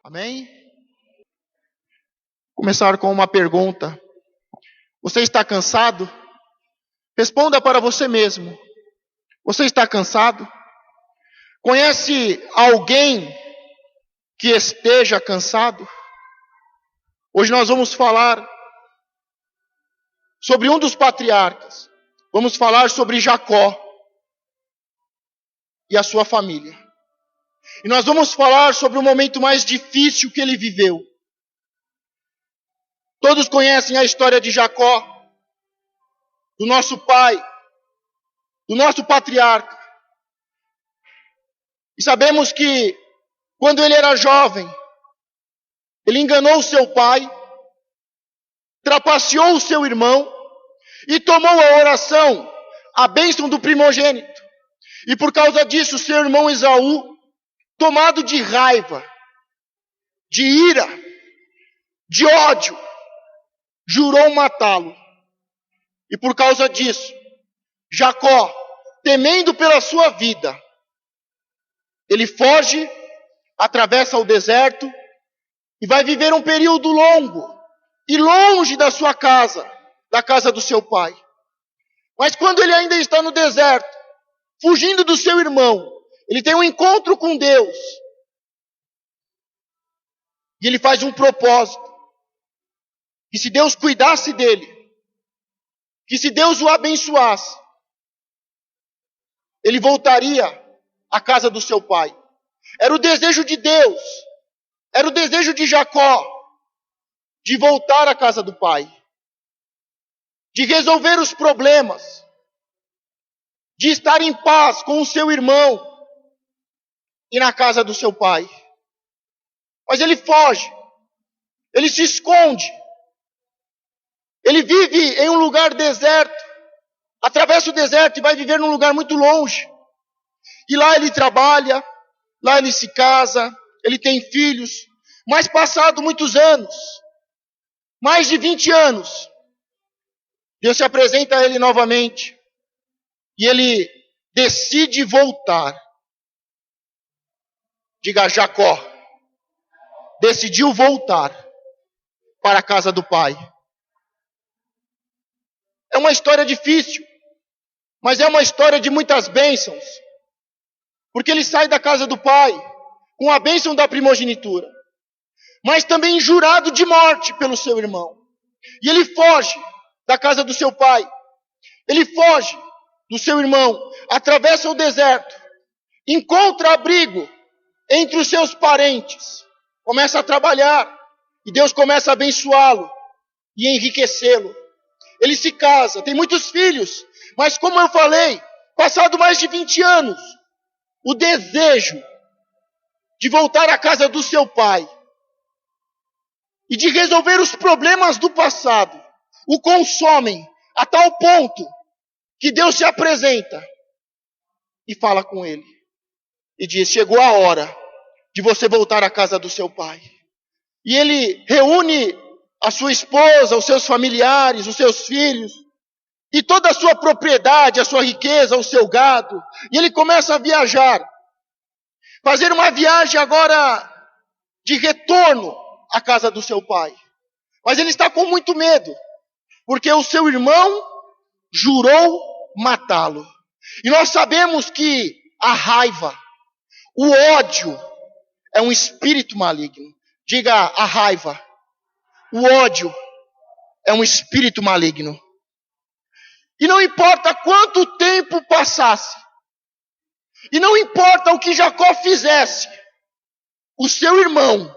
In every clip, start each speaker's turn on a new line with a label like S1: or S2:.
S1: Amém? Vou começar com uma pergunta. Você está cansado? Responda para você mesmo. Você está cansado? Conhece alguém que esteja cansado? Hoje nós vamos falar sobre um dos patriarcas. Vamos falar sobre Jacó e a sua família. E nós vamos falar sobre o momento mais difícil que ele viveu. Todos conhecem a história de Jacó, do nosso pai, do nosso patriarca. E sabemos que, quando ele era jovem, ele enganou seu pai, trapaceou o seu irmão e tomou a oração, a bênção do primogênito. E por causa disso, seu irmão Esaú, tomado de raiva, de ira, de ódio, jurou matá-lo. E por causa disso, Jacó, temendo pela sua vida, ele foge, atravessa o deserto e vai viver um período longo e longe da sua casa, da casa do seu pai. Mas quando ele ainda está no deserto, fugindo do seu irmão, ele tem um encontro com Deus. E ele faz um propósito. Que se Deus cuidasse dele, que se Deus o abençoasse, ele voltaria à casa do seu pai. Era o desejo de Deus, era o desejo de Jacó, de voltar à casa do pai, de resolver os problemas, de estar em paz com o seu irmão e na casa do seu pai. Mas ele foge, ele se esconde, ele vive em um lugar deserto, atravessa o deserto e vai viver num lugar muito longe. E lá ele trabalha, lá ele se casa, ele tem filhos. Mas passado muitos anos, mais de 20 anos, Deus se apresenta a ele novamente. E ele decide voltar. Diga, Jacó decidiu voltar para a casa do pai. É uma história difícil, mas é uma história de muitas bênçãos. Porque ele sai da casa do pai com a bênção da primogenitura, mas também jurado de morte pelo seu irmão. E ele foge da casa do seu pai, ele foge do seu irmão, atravessa o deserto, encontra abrigo entre os seus parentes, começa a trabalhar, e Deus começa a abençoá-lo e enriquecê-lo. Ele se casa, tem muitos filhos, mas como eu falei, passado mais de 20 anos, o desejo de voltar à casa do seu pai e de resolver os problemas do passado o consomem a tal ponto que Deus se apresenta e fala com ele. E diz, chegou a hora de você voltar à casa do seu pai. E ele reúne a sua esposa, os seus familiares, os seus filhos, e toda a sua propriedade, a sua riqueza, o seu gado. E ele começa a viajar. Fazer uma viagem agora de retorno à casa do seu pai. Mas ele está com muito medo, porque o seu irmão jurou matá-lo. E nós sabemos que a raiva, o ódio, é um espírito maligno. Diga, a raiva, o ódio é um espírito maligno. E não importa quanto tempo passasse, e não importa o que Jacó fizesse, o seu irmão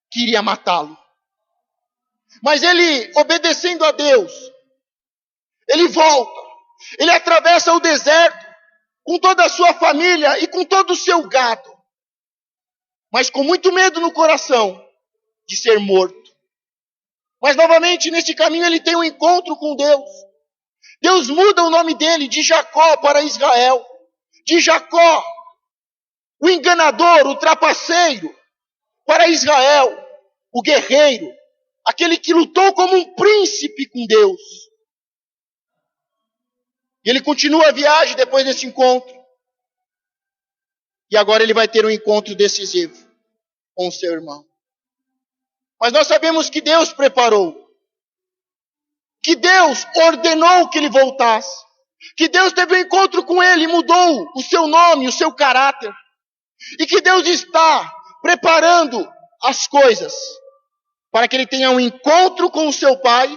S1: queria matá-lo. Mas ele, obedecendo a Deus, ele volta, ele atravessa o deserto com toda a sua família e com todo o seu gado, mas com muito medo no coração de ser morto. Mas novamente neste caminho ele tem um encontro com Deus. Deus muda o nome dele de Jacó para Israel. De Jacó, o enganador, o trapaceiro, para Israel, o guerreiro, aquele que lutou como um príncipe com Deus. E ele continua a viagem depois desse encontro. E agora ele vai ter um encontro decisivo, com o seu irmão. Mas nós sabemos que Deus preparou, que Deus ordenou que ele voltasse, que Deus teve um encontro com ele e mudou o seu nome, o seu caráter, e que Deus está preparando as coisas para que ele tenha um encontro com o seu pai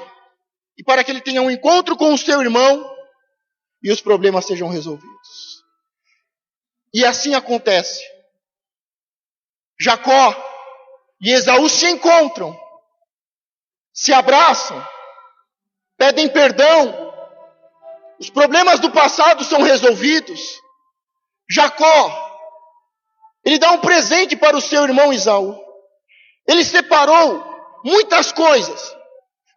S1: e para que ele tenha um encontro com o seu irmão e os problemas sejam resolvidos. E assim acontece. Jacó e Esaú se encontram, se abraçam, pedem perdão, os problemas do passado são resolvidos. Jacó, ele dá um presente para o seu irmão Esaú. Ele separou muitas coisas,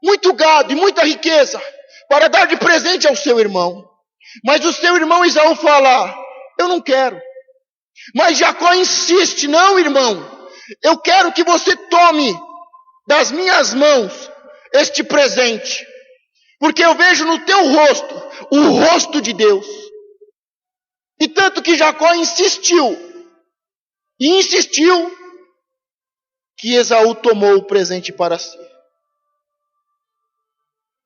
S1: muito gado e muita riqueza, para dar de presente ao seu irmão. Mas o seu irmão Esaú fala: eu não quero. Mas Jacó insiste: não, irmão, eu quero que você tome das minhas mãos este presente, porque eu vejo no teu rosto o rosto de Deus. E tanto que Jacó insistiu, que Esaú tomou o presente para si.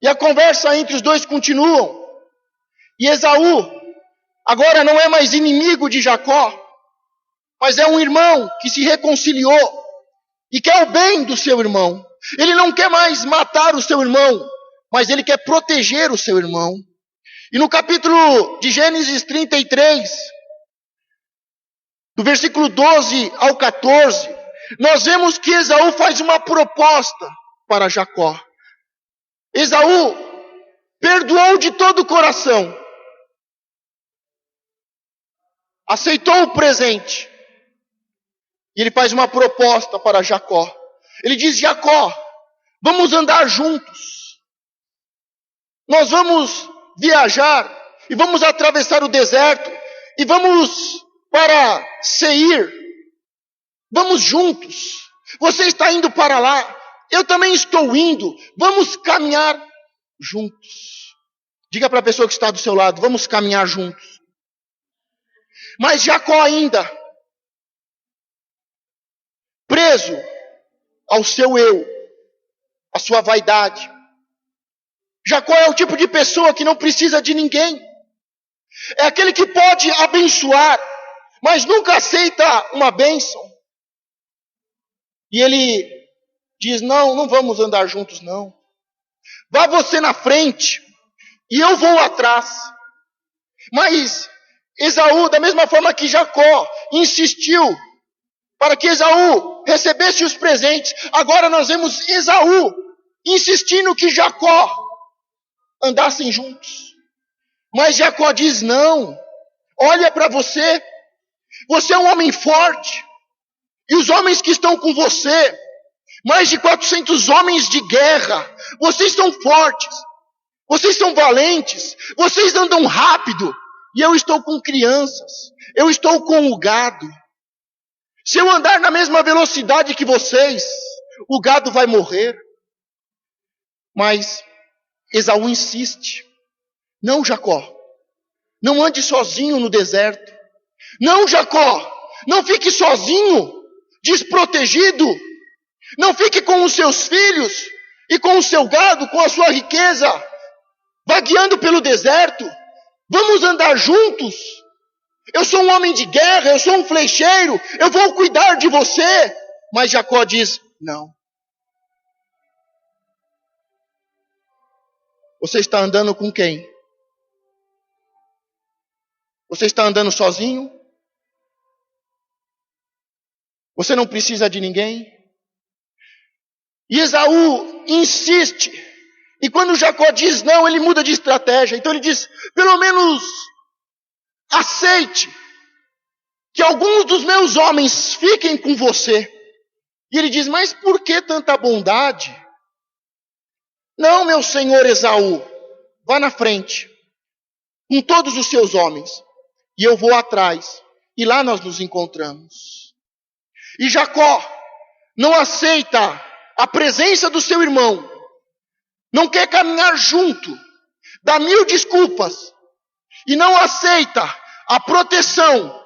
S1: E a conversa entre os dois continuam. E Esaú agora não é mais inimigo de Jacó, mas é um irmão que se reconciliou e quer o bem do seu irmão. Ele não quer mais matar o seu irmão, mas ele quer proteger o seu irmão. E no capítulo de Gênesis 33, do versículo 12 ao 14, nós vemos que Esaú faz uma proposta para Jacó. Esaú perdoou de todo o coração, aceitou o presente, e ele faz uma proposta para Jacó. Ele diz: Jacó, vamos andar juntos, nós vamos viajar, e vamos atravessar o deserto, e vamos para Seir, vamos juntos, você está indo para lá, eu também estou indo, vamos caminhar juntos. Diga para a pessoa que está do seu lado: vamos caminhar juntos. Mas Jacó ainda, preso ao seu eu, à sua vaidade. Jacó é o tipo de pessoa que não precisa de ninguém. É aquele que pode abençoar, mas nunca aceita uma bênção. E ele diz: não vamos andar juntos não. Vá você na frente e eu vou atrás. Mas Esaú, da mesma forma que Jacó insistiu para que Esaú recebesse os presentes, agora nós vemos Esaú insistindo que Jacó andassem juntos. Mas Jacó diz: não, olha para você, você é um homem forte, e os homens que estão com você, mais de 400 homens de guerra, vocês são fortes, vocês são valentes, vocês andam rápido, e eu estou com crianças, eu estou com o gado. Se eu andar na mesma velocidade que vocês, o gado vai morrer. Mas Esaú insiste: não, Jacó, não ande sozinho no deserto. Não, Jacó, não fique sozinho, desprotegido. Não fique com os seus filhos e com o seu gado, com a sua riqueza, vagueando pelo deserto. Vamos andar juntos. Eu sou um homem de guerra, eu sou um flecheiro, eu vou cuidar de você. Mas Jacó diz: não. Você está andando com quem? Você está andando sozinho? Você não precisa de ninguém? E Esaú insiste. E quando Jacó diz não, ele muda de estratégia. Então ele diz: pelo menos aceite que alguns dos meus homens fiquem com você. E ele diz: mas por que tanta bondade? Não, meu senhor Esaú, vá na frente, com todos os seus homens, e eu vou atrás, e lá nós nos encontramos. E Jacó não aceita a presença do seu irmão, não quer caminhar junto, dá 1000 desculpas, e não aceita a proteção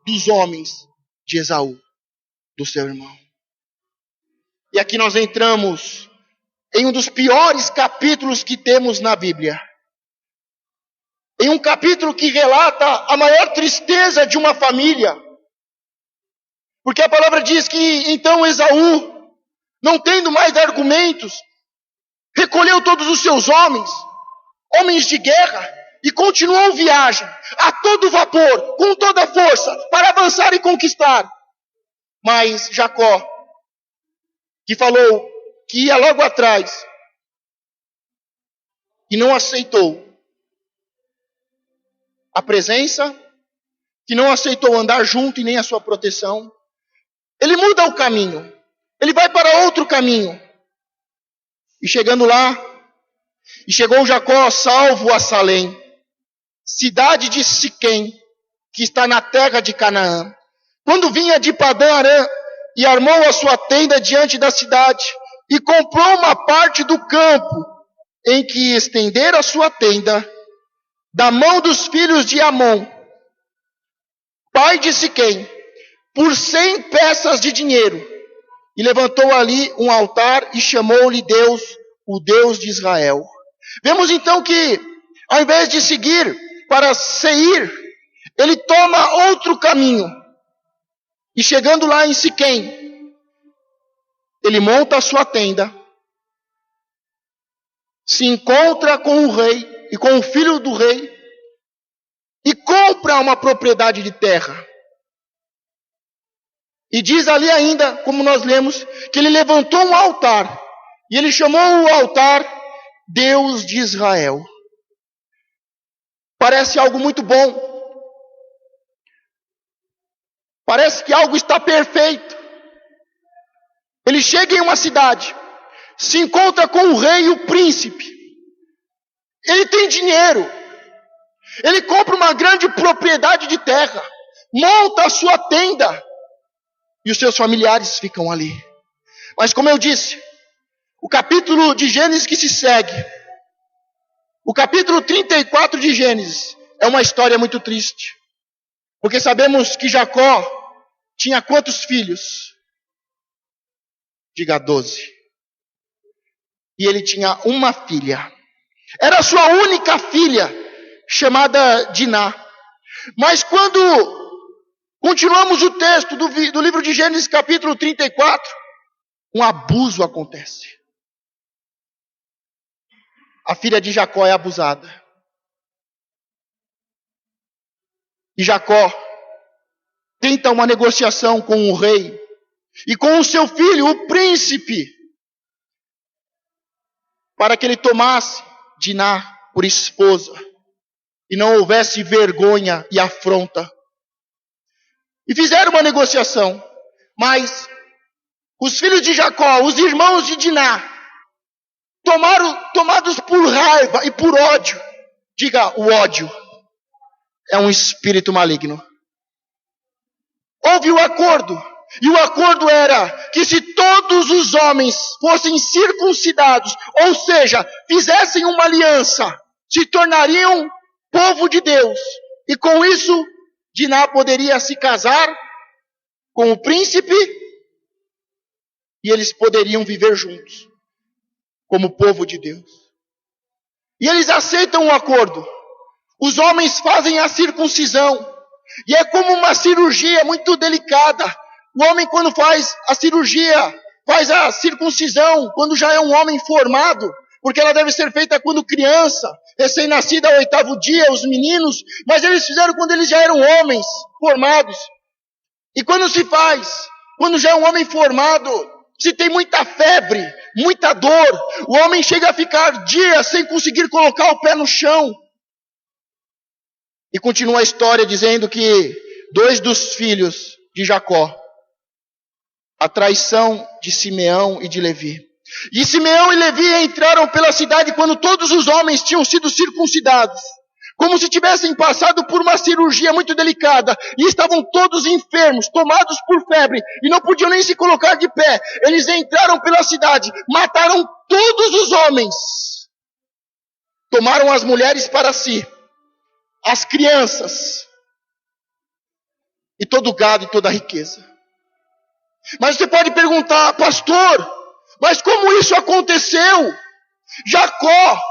S1: dos homens de Esaú, do seu irmão. E aqui nós entramos em um dos piores capítulos que temos na Bíblia. Em um capítulo que relata a maior tristeza de uma família. Porque a palavra diz que então Esaú, não tendo mais argumentos, recolheu todos os seus homens de guerra, e continuou viagem, a todo vapor, com toda a força, para avançar e conquistar. Mas Jacó, que falou que ia logo atrás, e não aceitou a presença, que não aceitou andar junto e nem a sua proteção, ele muda o caminho, ele vai para outro caminho. E chegando lá, e chegou Jacó salvo a Salém, cidade de Siquém, que está na terra de Canaã. Quando vinha de Padã Arã, e armou a sua tenda diante da cidade, e comprou uma parte do campo, em que estendera a sua tenda, da mão dos filhos de Amon, pai de Siquém, por 100 peças de dinheiro, e levantou ali um altar, e chamou-lhe Deus, o Deus de Israel. Vemos então que, ao invés de seguir para Seir, ele toma outro caminho. E chegando lá em Siquém, ele monta a sua tenda, se encontra com o rei e com o filho do rei, e compra uma propriedade de terra. E diz ali ainda, como nós lemos, que ele levantou um altar, e ele chamou o altar Deus de Israel. Parece algo muito bom. Parece que algo está perfeito. Ele chega em uma cidade, se encontra com o rei e o príncipe. Ele tem dinheiro. Ele compra uma grande propriedade de terra, monta a sua tenda, e os seus familiares ficam ali. Mas como eu disse, o capítulo de Gênesis que se segue, o capítulo 34 de Gênesis, é uma história muito triste. Porque sabemos que Jacó tinha quantos filhos? Diga 12. E ele tinha uma filha. Era a sua única filha, chamada Diná. Mas quando continuamos o texto do livro de Gênesis capítulo 34, um abuso acontece. A filha de Jacó é abusada. E Jacó tenta uma negociação com o rei e com o seu filho, o príncipe, para que ele tomasse Diná por esposa e não houvesse vergonha e afronta. E fizeram uma negociação, mas os filhos de Jacó, os irmãos de Diná, tomados por raiva e por ódio. Diga, o ódio é um espírito maligno. Houve o acordo, e o acordo era que se todos os homens fossem circuncidados, ou seja, fizessem uma aliança, se tornariam povo de Deus. E com isso, Diná poderia se casar com o príncipe, e eles poderiam viver juntos, como povo de Deus. E eles aceitam o acordo. Os homens fazem a circuncisão. E é como uma cirurgia muito delicada. O homem, quando faz a cirurgia, faz a circuncisão, quando já é um homem formado, porque ela deve ser feita quando criança, recém-nascida ao 8º dia, os meninos, mas eles fizeram quando eles já eram homens formados. E quando se faz, quando já é um homem formado, se tem muita febre, muita dor, o homem chega a ficar dias sem conseguir colocar o pé no chão. E continua a história dizendo que 2 dos filhos de Jacó, a traição de Simeão e de Levi. E Simeão e Levi entraram pela cidade quando todos os homens tinham sido circuncidados, como se tivessem passado por uma cirurgia muito delicada, e estavam todos enfermos, tomados por febre, e não podiam nem se colocar de pé. Eles entraram pela cidade, mataram todos os homens, tomaram as mulheres para si, as crianças, e todo o gado e toda a riqueza. Mas você pode perguntar, pastor, Mas como isso aconteceu? Jacó,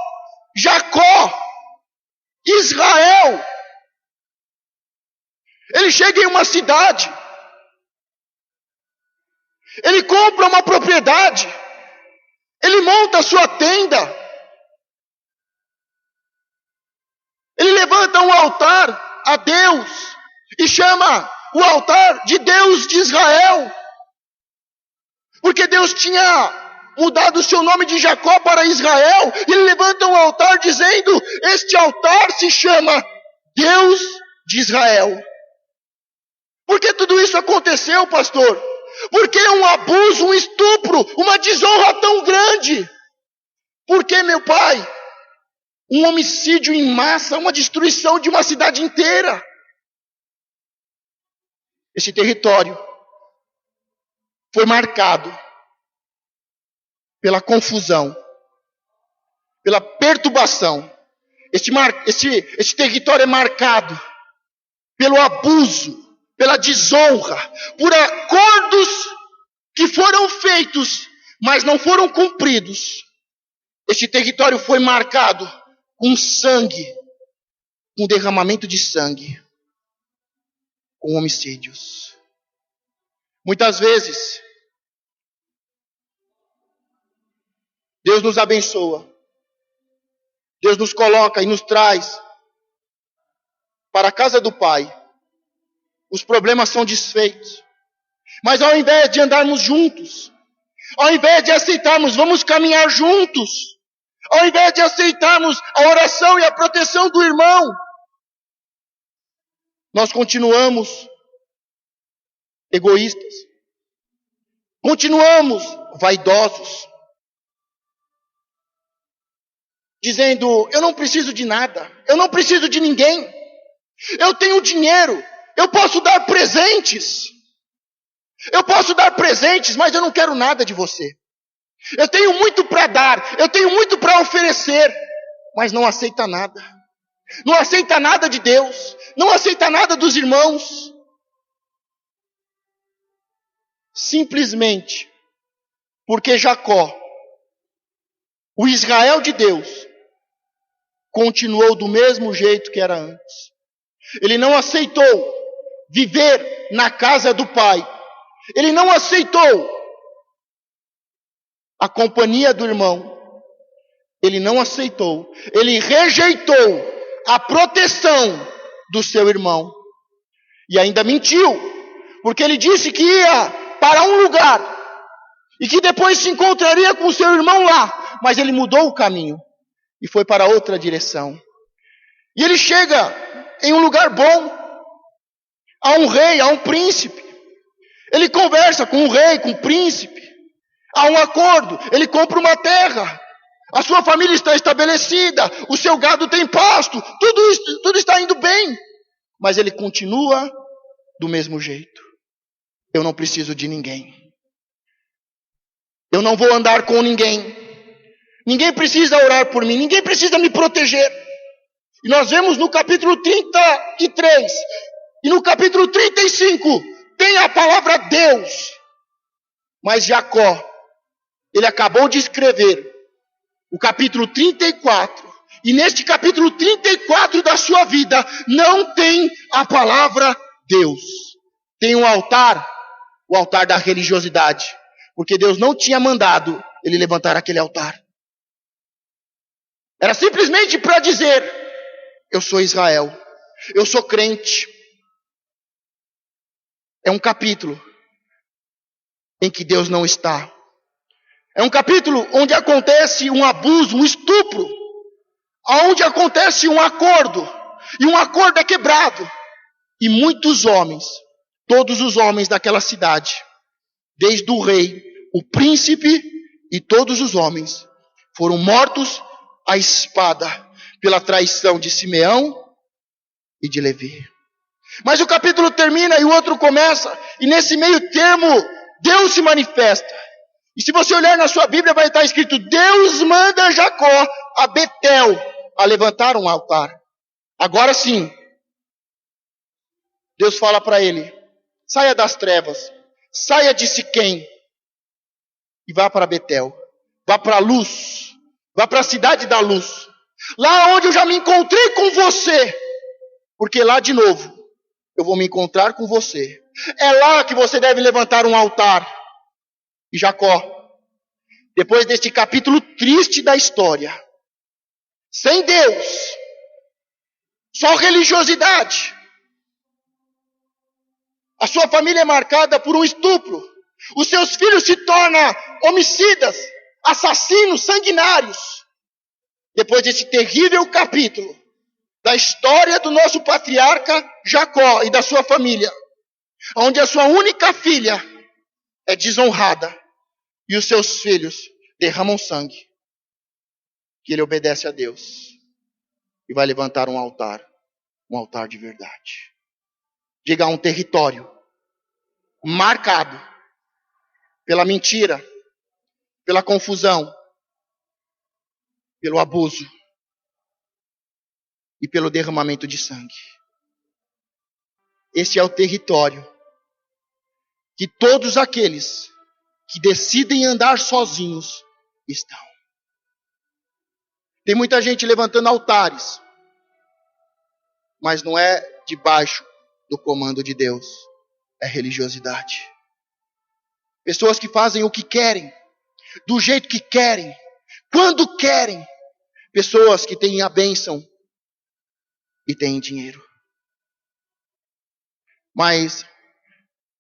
S1: Israel, ele chega em uma cidade, ele compra uma propriedade, ele monta a sua tenda, ele levanta um altar a Deus e chama o altar de Deus de Israel, porque Deus tinha mudado o seu nome de Jacó para Israel, e ele levanta um altar dizendo: este altar se chama Deus de Israel. Por que tudo isso aconteceu, pastor? Porque um abuso, um estupro, uma desonra tão grande. Por que, meu pai? Um homicídio em massa, uma destruição de uma cidade inteira. Esse território foi marcado pela confusão, pela perturbação. Esse território é marcado pelo abuso, pela desonra, por acordos que foram feitos, mas não foram cumpridos. Esse território foi marcado com sangue, com derramamento de sangue, com homicídios. Muitas vezes, Deus nos abençoa. Deus nos coloca e nos traz para a casa do Pai. Os problemas são desfeitos. Mas ao invés de andarmos juntos, ao invés de aceitarmos, vamos caminhar juntos, ao invés de aceitarmos a oração e a proteção do irmão, nós continuamos egoístas. Continuamos vaidosos. Dizendo: eu não preciso de nada, eu não preciso de ninguém, eu tenho dinheiro, eu posso dar presentes, mas eu não quero nada de você. Eu tenho muito para dar, eu tenho muito para oferecer, mas não aceita nada. Não aceita nada de Deus, não aceita nada dos irmãos. Simplesmente porque Jacó, o Israel de Deus, continuou do mesmo jeito que era antes. Ele não aceitou viver na casa do Pai. Ele não aceitou a companhia do irmão. Ele não aceitou. Ele rejeitou a proteção do seu irmão. E ainda mentiu, porque ele disse que ia para um lugar e que depois se encontraria com o seu irmão lá, mas ele mudou o caminho e foi para outra direção. E ele chega em um lugar bom, a um rei, a um príncipe. Ele conversa com o rei, com o príncipe. Há um acordo, ele compra uma terra. A sua família está estabelecida, o seu gado tem pasto, tudo está indo bem. Mas ele continua do mesmo jeito. Eu não preciso de ninguém. Eu não vou andar com ninguém. Ninguém precisa orar por mim, ninguém precisa me proteger. E nós vemos no capítulo 33 e no capítulo 35, tem a palavra Deus. Mas Jacó, ele acabou de escrever o capítulo 34, e neste capítulo 34 da sua vida, não tem a palavra Deus. Tem um altar, o altar da religiosidade, porque Deus não tinha mandado ele levantar aquele altar. Era simplesmente para dizer: eu sou Israel, eu sou crente. É um capítulo em que Deus não está. É um capítulo onde acontece um abuso, um estupro, onde acontece um acordo, e um acordo é quebrado. E muitos homens, todos os homens daquela cidade, desde o rei, o príncipe e todos os homens, foram mortos à espada pela traição de Simeão e de Levi. Mas o capítulo termina e o outro começa, e nesse meio termo Deus se manifesta. E se você olhar na sua Bíblia, vai estar escrito: Deus manda Jacó a Betel a levantar um altar. Agora sim, Deus fala para ele: saia das trevas, saia de Siquém, e vá para Betel. Vá para a luz. Vá para a cidade da luz. Lá onde eu já me encontrei com você. Porque lá de novo eu vou me encontrar com você. É lá que você deve levantar um altar. E Jacó, depois deste capítulo triste da história, sem Deus, só religiosidade, a sua família é marcada por um estupro, os seus filhos se tornam homicidas, assassinos, sanguinários. Depois desse terrível capítulo da história do nosso patriarca Jacó e da sua família, onde a sua única filha é desonrada e os seus filhos derramam sangue, que ele obedece a Deus e vai levantar um altar de verdade. Diga, um território marcado pela mentira, pela confusão, pelo abuso e pelo derramamento de sangue. Esse é o território que todos aqueles que decidem andar sozinhos estão. Tem muita gente levantando altares, mas não é debaixo do comando de Deus, é religiosidade. Pessoas que fazem o que querem, do jeito que querem, quando querem. Pessoas que têm a bênção e têm dinheiro. Mas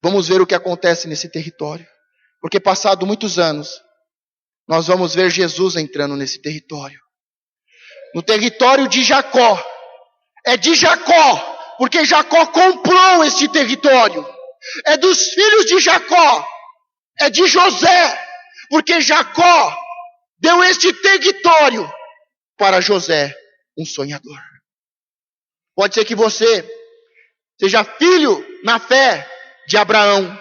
S1: vamos ver o que acontece nesse território. Porque passado muitos anos, nós vamos ver Jesus entrando nesse território. No território de Jacó. É de Jacó, porque Jacó comprou este território. É dos filhos de Jacó. É de José, porque Jacó deu este território para José, um sonhador. Pode ser que você seja filho na fé de Abraão.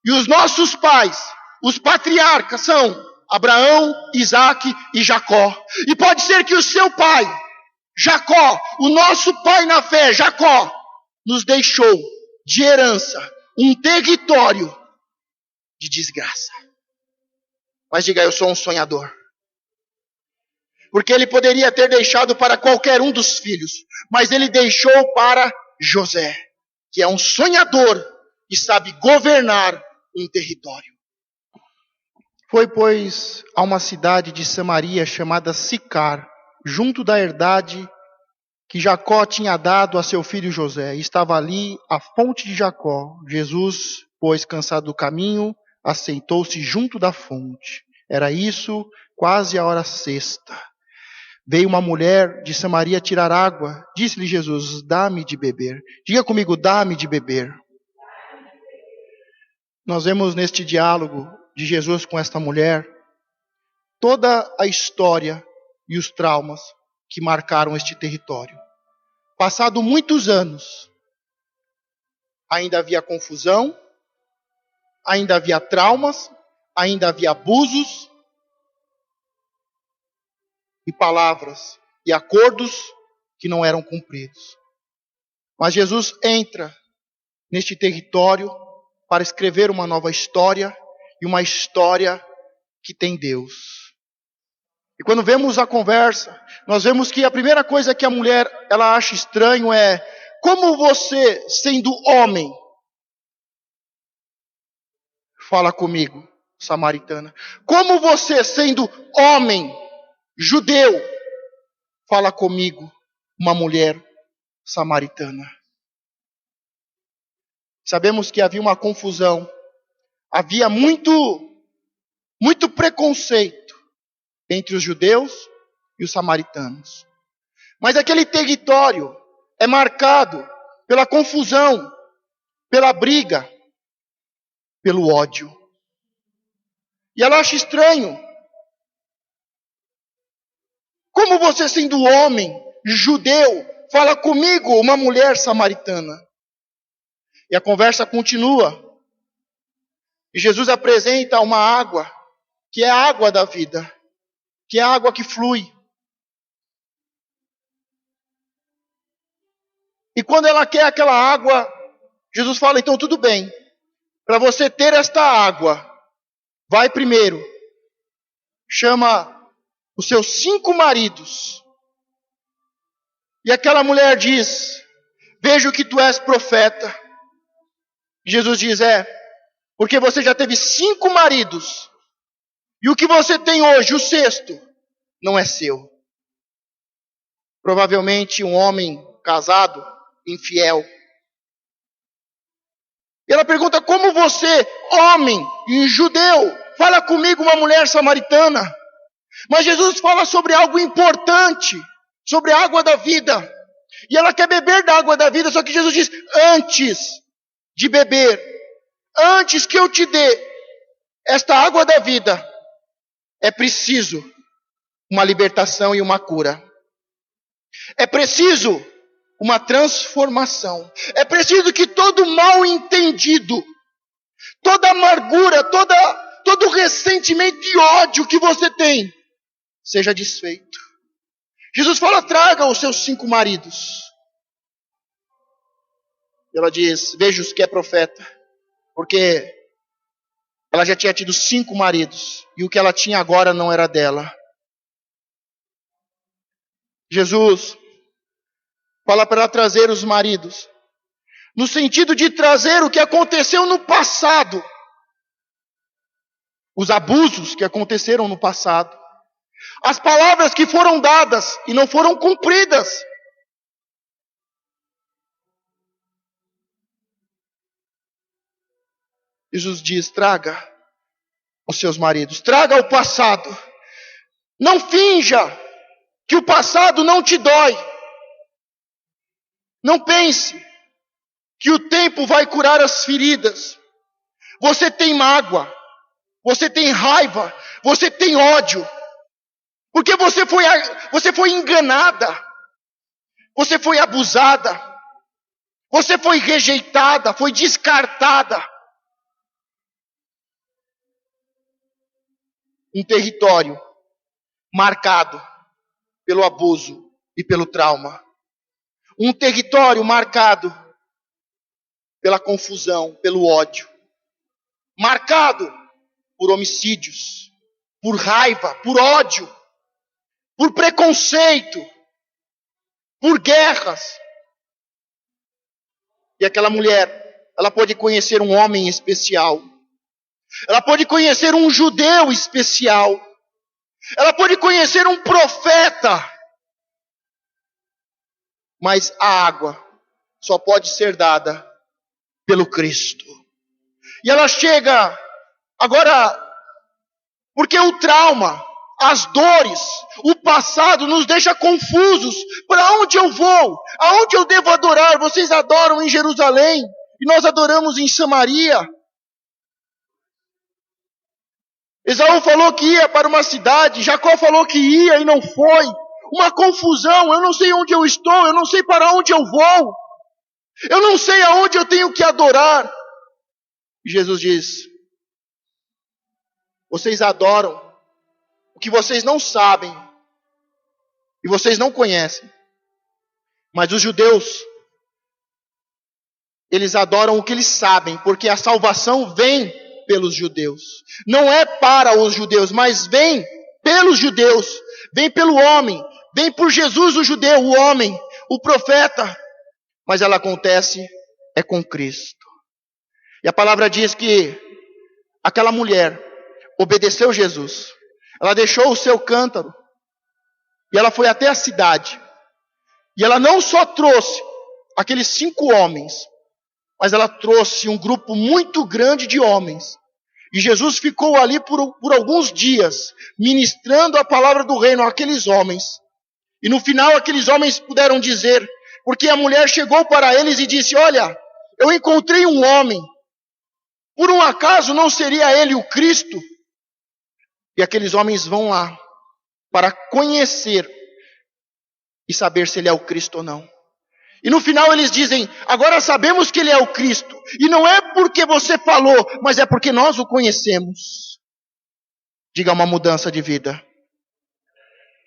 S1: E os nossos pais, os patriarcas, são Abraão, Isaque e Jacó. E pode ser que o seu pai, Jacó, o nosso pai na fé, Jacó, nos deixou de herança um território de desgraça. Mas diga, eu sou um sonhador. Porque ele poderia ter deixado para qualquer um dos filhos, mas ele deixou para José, que é um sonhador e sabe governar um território. Foi, pois, a uma cidade de Samaria chamada Sicar, junto da herdade que Jacó tinha dado a seu filho José. Estava ali a fonte de Jacó. Jesus, pois, cansado do caminho, assentou-se junto da fonte. Era isso, quase a hora sexta. Veio uma mulher de Samaria tirar água. Disse-lhe Jesus, dá-me de beber. Diga comigo, dá-me de beber. Nós vemos neste diálogo de Jesus com esta mulher toda a história e os traumas que marcaram este território. Passado muitos anos, ainda havia confusão, ainda havia traumas, ainda havia abusos e palavras e acordos que não eram cumpridos. Mas Jesus entra neste território para escrever uma nova história e uma história que tem Deus. E quando vemos a conversa, nós vemos que a primeira coisa que a mulher ela acha estranho é: como você, sendo homem, fala comigo, samaritana? Como você, sendo homem, judeu, fala comigo, uma mulher samaritana? Sabemos que havia uma confusão, havia muito preconceito entre os judeus e os samaritanos. Mas aquele território é marcado pela confusão, pela briga, pelo ódio. E ela acha estranho. Como você, sendo homem, judeu, fala comigo, uma mulher samaritana? E a conversa continua. E Jesus apresenta uma água, que é a água da vida, que é a água que flui. E quando ela quer aquela água, Jesus fala, então tudo bem. Para você ter esta água, vai primeiro chama os seus 5 maridos. E aquela mulher diz: vejo que tu és profeta. Jesus diz: porque você já teve 5 maridos. E o que você tem hoje, o 6º, não é seu. Provavelmente um homem casado, infiel. E ela pergunta: como você, homem e judeu, fala comigo, uma mulher samaritana? Mas Jesus fala sobre algo importante, sobre a água da vida. E ela quer beber da água da vida, só que Jesus diz: antes de beber, antes que eu te dê esta água da vida, é preciso uma libertação e uma cura. É preciso uma transformação. É preciso que todo mal entendido, toda amargura, todo ressentimento e ódio que você tem, seja desfeito. Jesus fala: traga os seus 5 maridos. Ela diz: vejo que é profeta. Porque ela já tinha tido 5 maridos. E o que ela tinha agora não era dela. Jesus fala para ela trazer os maridos, no sentido de trazer o que aconteceu no passado. Os abusos que aconteceram no passado. As palavras que foram dadas e não foram cumpridas. Jesus diz: traga os seus maridos, traga o passado. Não finja que o passado não te dói. Não pense que o tempo vai curar as feridas. Você tem mágoa, você tem raiva, você tem ódio. Porque você foi enganada, você foi abusada, você foi rejeitada, foi descartada. Um território marcado pelo abuso e pelo trauma. Um território marcado pela confusão, pelo ódio. Marcado por homicídios, por raiva, por ódio, por preconceito, por guerras. E aquela mulher, ela pode conhecer um homem especial. Ela pode conhecer um judeu especial. Ela pode conhecer um profeta. Mas a água só pode ser dada pelo Cristo. E ela chega agora, porque o trauma, as dores, o passado nos deixa confusos. Para onde eu vou? Aonde eu devo adorar? Vocês adoram em Jerusalém e nós adoramos em Samaria. Esaú falou que ia para uma cidade, Jacó falou que ia e não foi. Uma confusão, eu não sei onde eu estou, eu não sei para onde eu vou. Eu não sei aonde eu tenho que adorar. E Jesus diz: vocês adoram o que vocês não sabem e vocês não conhecem. Mas os judeus, eles adoram o que eles sabem, porque a salvação vem pelos judeus. Não é para os judeus, mas vem pelos judeus. Vem pelo homem. Vem por Jesus o judeu, o homem, o profeta. Mas ela acontece com Cristo. E a palavra diz que aquela mulher obedeceu Jesus. Ela deixou o seu cântaro. E ela foi até a cidade. E ela não só trouxe aqueles 5 homens, mas ela trouxe um grupo muito grande de homens. E Jesus ficou ali por alguns dias, ministrando a palavra do reino àqueles homens. E no final aqueles homens puderam dizer, porque a mulher chegou para eles e disse: olha, eu encontrei um homem. Por um acaso não seria ele o Cristo? E aqueles homens vão lá para conhecer e saber se ele é o Cristo ou não. E no final eles dizem: agora sabemos que ele é o Cristo. E não é porque você falou, mas é porque nós o conhecemos. Diga: uma mudança de vida.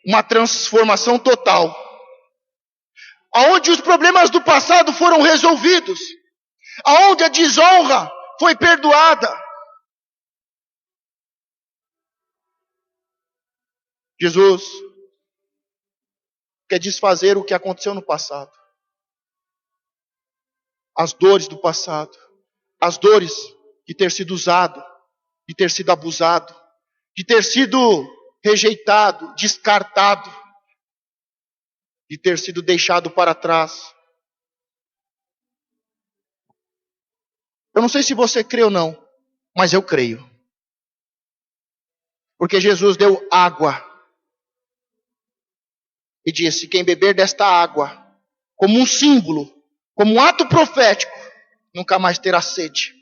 S1: Uma transformação total. Aonde os problemas do passado foram resolvidos. Aonde a desonra foi perdoada. Jesus quer desfazer o que aconteceu no passado. As dores do passado. As dores de ter sido usado, de ter sido abusado, de ter sido rejeitado, descartado, de ter sido deixado para trás. Eu não sei se você crê ou não, mas eu creio. Porque Jesus deu água. E disse: quem beber desta água, como um símbolo, como um ato profético, nunca mais terá sede.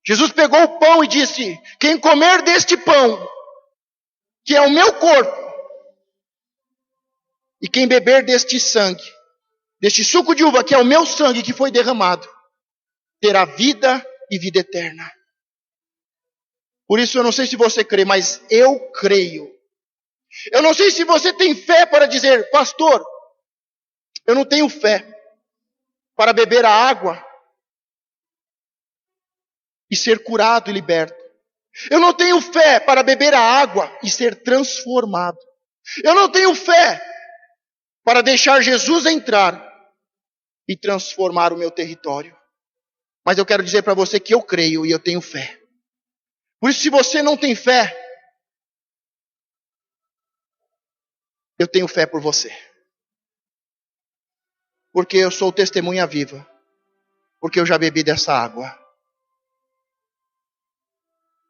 S1: Jesus pegou o pão e disse: quem comer deste pão, que é o meu corpo, e quem beber deste sangue, deste suco de uva, que é o meu sangue que foi derramado, terá vida e vida eterna. Por isso eu não sei se você crê, mas eu creio. Eu não sei se você tem fé para dizer: pastor, eu não tenho fé para beber a água e ser curado e liberto. Eu não tenho fé para beber a água e ser transformado. Eu não tenho fé para deixar Jesus entrar e transformar o meu território. Mas eu quero dizer para você que eu creio e eu tenho fé. Por isso, se você não tem fé, eu tenho fé por você. Porque eu sou testemunha viva. Porque eu já bebi dessa água.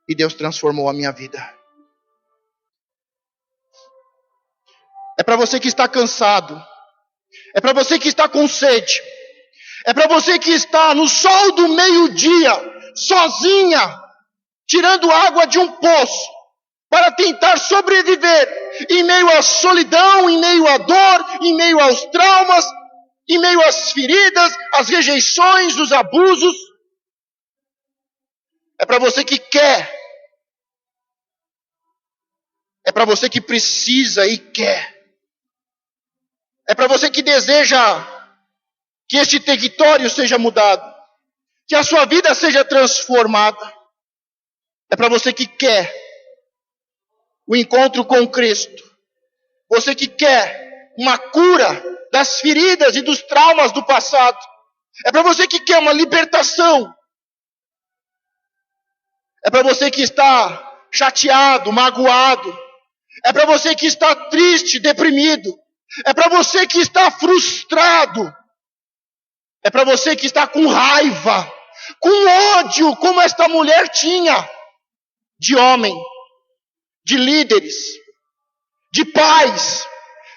S1: E Deus transformou a minha vida. É para você que está cansado. É para você que está com sede. É para você que está no sol do meio-dia, sozinha, tirando água de um poço, para tentar sobreviver em meio à solidão, em meio à dor, em meio aos traumas, em meio às feridas, às rejeições, os abusos. É para você que quer. É para você que precisa e quer. É para você que deseja que este território seja mudado, que a sua vida seja transformada. É para você que quer o encontro com Cristo. Você que quer uma cura das feridas e dos traumas do passado. É para você que quer uma libertação. É para você que está chateado, magoado. É para você que está triste, deprimido. É para você que está frustrado. É para você que está com raiva, com ódio, como esta mulher tinha, de homem, de líderes, de pais,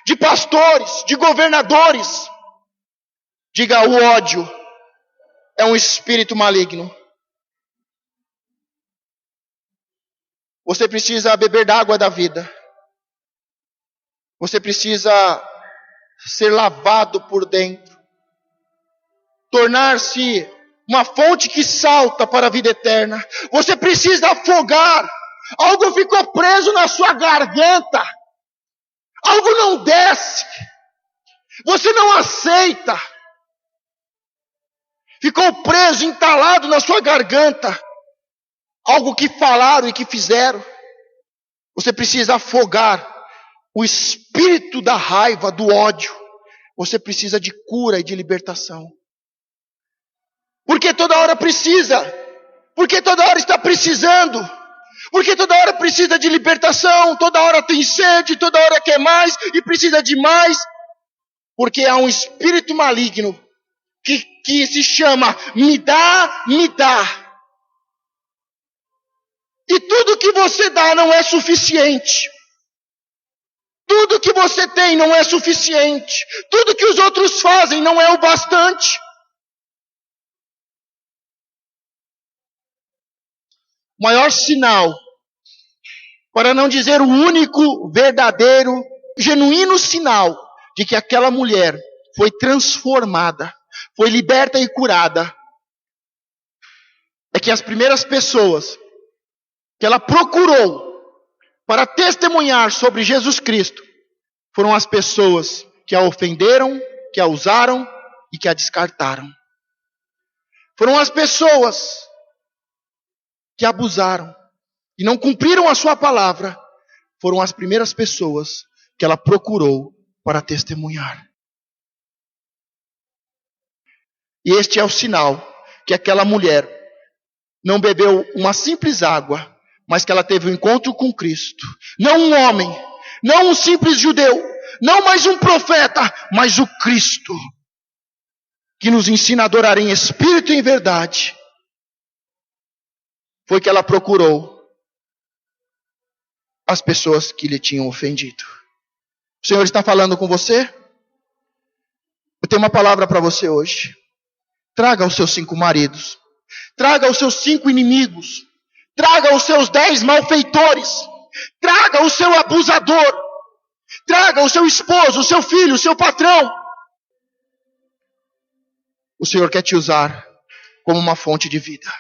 S1: de pastores, de governadores. Diga: o ódio é um espírito maligno. Você precisa beber da água da vida. Você precisa ser lavado por dentro. Tornar-se uma fonte que salta para a vida eterna. Você precisa afogar. Algo ficou preso na sua garganta. Algo não desce. Você não aceita. Ficou preso, entalado na sua garganta. Algo que falaram e que fizeram. Você precisa afogar o espírito da raiva, do ódio. Você precisa de cura e de libertação. Porque toda hora precisa. Porque toda hora está precisando. Porque toda hora precisa de libertação. Toda hora tem sede. Toda hora quer mais e precisa de mais. Porque há um espírito maligno que se chama me dá, me dá. E tudo que você dá não é suficiente. Tudo que você tem não é suficiente. Tudo que os outros fazem não é o bastante. O maior sinal, para não dizer o único, verdadeiro, genuíno sinal de que aquela mulher foi transformada, foi liberta e curada, é que as primeiras pessoas que ela procurou para testemunhar sobre Jesus Cristo foram as pessoas que a ofenderam, que a usaram e que a descartaram. Foram as pessoas que abusaram e não cumpriram a sua palavra, foram as primeiras pessoas que ela procurou para testemunhar. E este é o sinal que aquela mulher não bebeu uma simples água, mas que ela teve um encontro com Cristo. Não um homem, não um simples judeu, não mais um profeta, mas o Cristo, que nos ensina a adorar em espírito e em verdade. Foi que ela procurou as pessoas que lhe tinham ofendido. O Senhor está falando com você? Eu tenho uma palavra para você hoje. Traga os seus 5 maridos. Traga os seus 5 inimigos. Traga os seus 10 malfeitores. Traga o seu abusador. Traga o seu esposo, o seu filho, o seu patrão. O Senhor quer te usar como uma fonte de vida.